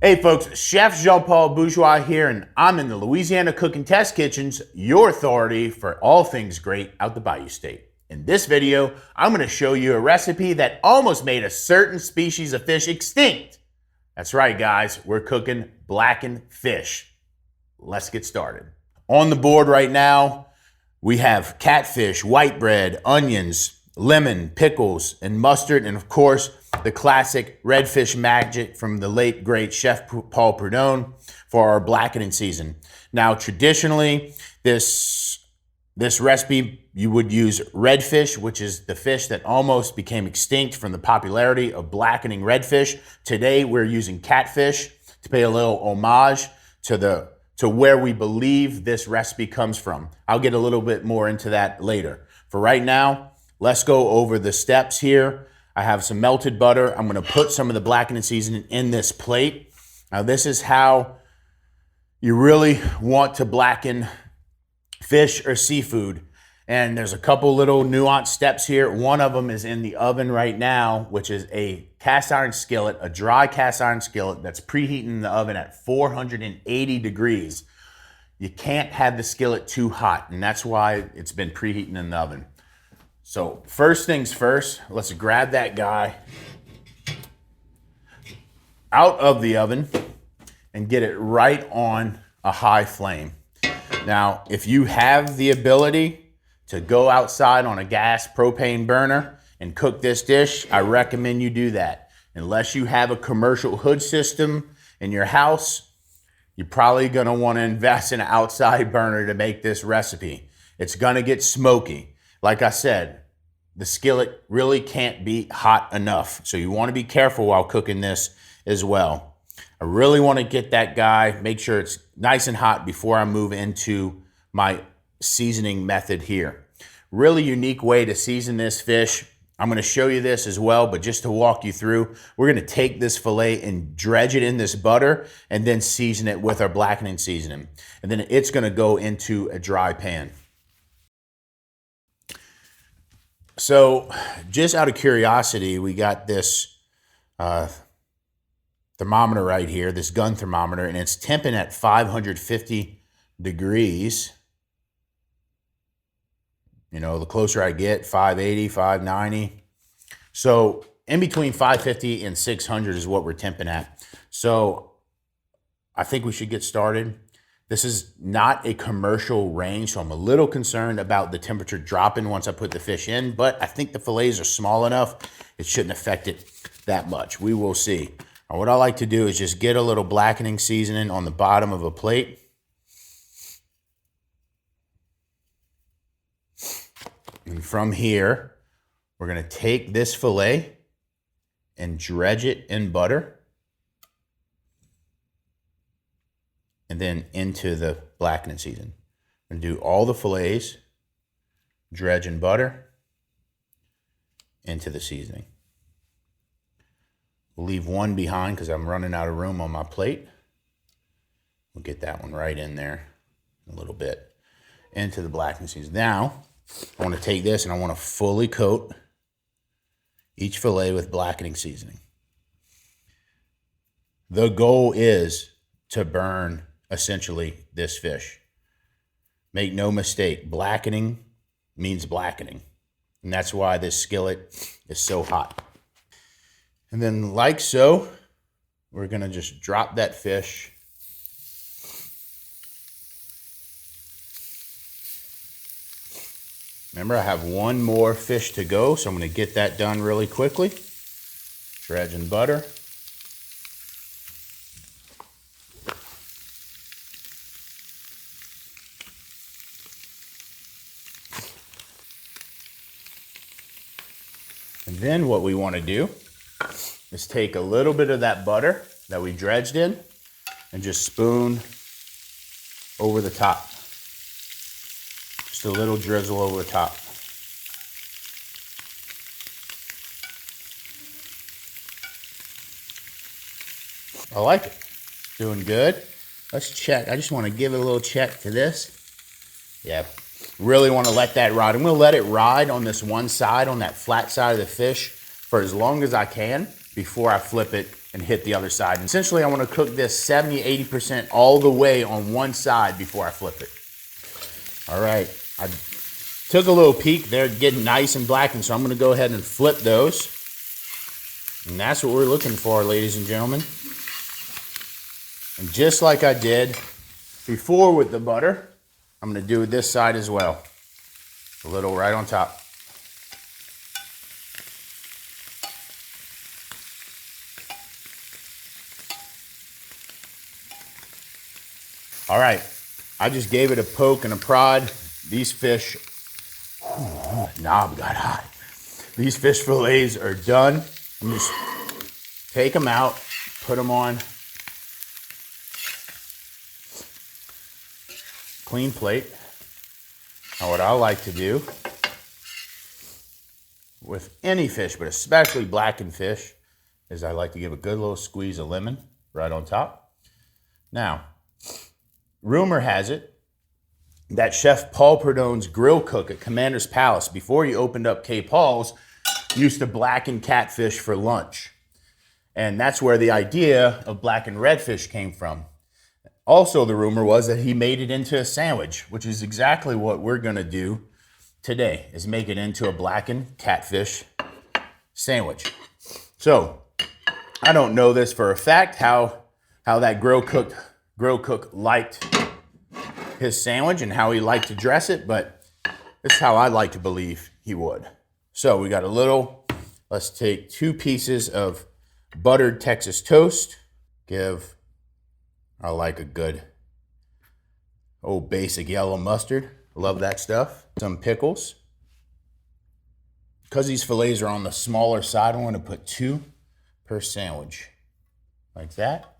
Hey folks, Chef Jean-Paul Bourgeois here, and I'm in the Louisiana Cooking Test Kitchens, your authority for all things great out the Bayou State. In this video, I'm going to show you a recipe that almost made a certain species of fish extinct. That's right, guys, we're cooking blackened fish. Let's get started. On the board right now, we have catfish, white bread, onions, lemon, pickles, and mustard, and of course, the classic redfish magic from the late great Chef Paul Prudhomme for our blackening season. Now, traditionally, this recipe, you would use redfish, which is the fish that almost became extinct from the popularity of blackening redfish. Today, we're using catfish to pay a little homage to where we believe this recipe comes from. I'll get a little bit more into that later. For right now, let's go over the steps here. I have some melted butter. I'm gonna put some of the blackening seasoning in this plate. Now this is how you really want to blacken fish or seafood. And there's a couple little nuanced steps here. One of them is in the oven right now, which is a cast iron skillet, a dry cast iron skillet that's preheating in the oven at 480 degrees. You can't have the skillet too hot, and that's why it's been preheating in the oven. So first things first, let's grab that guy out of the oven and get it right on a high flame. Now, if you have the ability to go outside on a gas propane burner and cook this dish, I recommend you do that. Unless you have a commercial hood system in your house, you're probably gonna wanna invest in an outside burner to make this recipe. It's gonna get smoky. Like I said, the skillet really can't be hot enough. So you wanna be careful while cooking this as well. I really wanna get that guy, make sure it's nice and hot before I move into my seasoning method here. Really unique way to season this fish. I'm gonna show you this as well, but just to walk you through, we're gonna take this filet and dredge it in this butter and then season it with our blackening seasoning. And then it's gonna go into a dry pan. So just out of curiosity, we got this thermometer right here, this gun thermometer, and it's temping at 550 degrees. You know, the closer I get, 580, 590. So in between 550 and 600 is what we're temping at. So I think we should get started. This is not a commercial range, so I'm a little concerned about the temperature dropping once I put the fish in, but I think the fillets are small enough, it shouldn't affect it that much. We will see. Now, what I like to do is just get a little blackening seasoning on the bottom of a plate. And from here, we're gonna take this filet and dredge it in butter. And then into the blackening season. I'm gonna do all the fillets, dredge in butter, into the seasoning. We'll leave one behind because I'm running out of room on my plate. We'll get that one right in there a little bit into the blackening season. Now, I want to take this and I want to fully coat each fillet with blackening seasoning. The goal is to burn essentially this fish. Make no mistake, blackening means blackening. And that's why this skillet is so hot. And then like so, we're gonna just drop that fish. Remember, I have one more fish to go, so I'm gonna get that done really quickly. Dredge in butter. And then what we want to do is take a little bit of that butter that we dredged in and just spoon over the top. Just a little drizzle over the top. I like it. Doing good. Let's check. I just want to give it a little check to this. Yeah, really want to let that ride. I'm going to let it ride on this one side, on that flat side of the fish, for as long as I can before I flip it and hit the other side. And essentially, I want to cook this 70–80% all the way on one side before I flip it. All right, I took a little peek. They're getting nice and blackened, so I'm going to go ahead and flip those. And that's what we're looking for, ladies and gentlemen. And just like I did before with the butter, I'm going to do this side as well. A little right on top. All right, I just gave it a poke and a prod. These fish, knob got hot. These fish fillets are done. I'm just take them out, put them on clean plate. Now what I like to do with any fish, but especially blackened fish, is I like to give a good little squeeze of lemon right on top. Now, rumor has it that Chef Paul Perdone's grill cook at Commander's Palace, before he opened up K. Paul's, used to blacken catfish for lunch. And that's where the idea of blackened redfish came from. Also, the rumor was that he made it into a sandwich, which is exactly what we're gonna do today, is make it into a blackened catfish sandwich. So, I don't know this for a fact, how that grill cook liked his sandwich and how he liked to dress it, but it's how I like to believe he would. So we got a little, let's take 2 pieces of buttered Texas toast. I like a good old basic yellow mustard. Love that stuff. Some pickles. Because these fillets are on the smaller side, I want to put 2 per sandwich. Like that.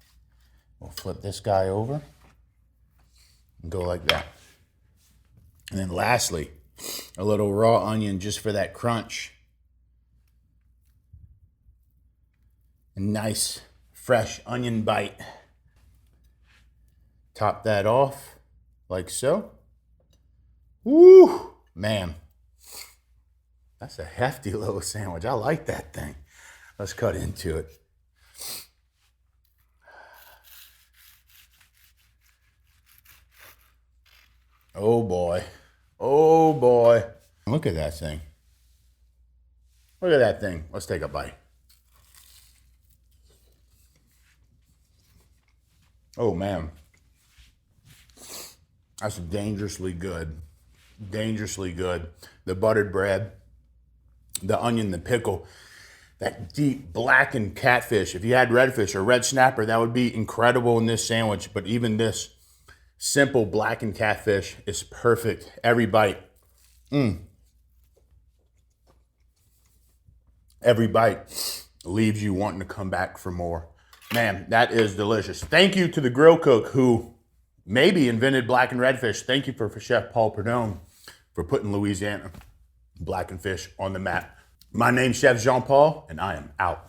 We'll flip this guy over and go like that. And then lastly, a little raw onion just for that crunch. A nice fresh onion bite. Top that off like so. Woo, man. That's a hefty little sandwich. I like that thing. Let's cut into it. Oh boy. Oh boy. Look at that thing. Look at that thing. Let's take a bite. Oh man. That's dangerously good. Dangerously good. The buttered bread, the onion, the pickle, that deep blackened catfish. If you had redfish or red snapper, that would be incredible in this sandwich. But even this simple blackened catfish is perfect. Every bite. Every bite leaves you wanting to come back for more. Man, that is delicious. Thank you to the grill cook who maybe invented blackened redfish. Thank you for Chef Paul Perdone for putting Louisiana blackened fish on the map. My name's Chef Jean Paul, and I am out.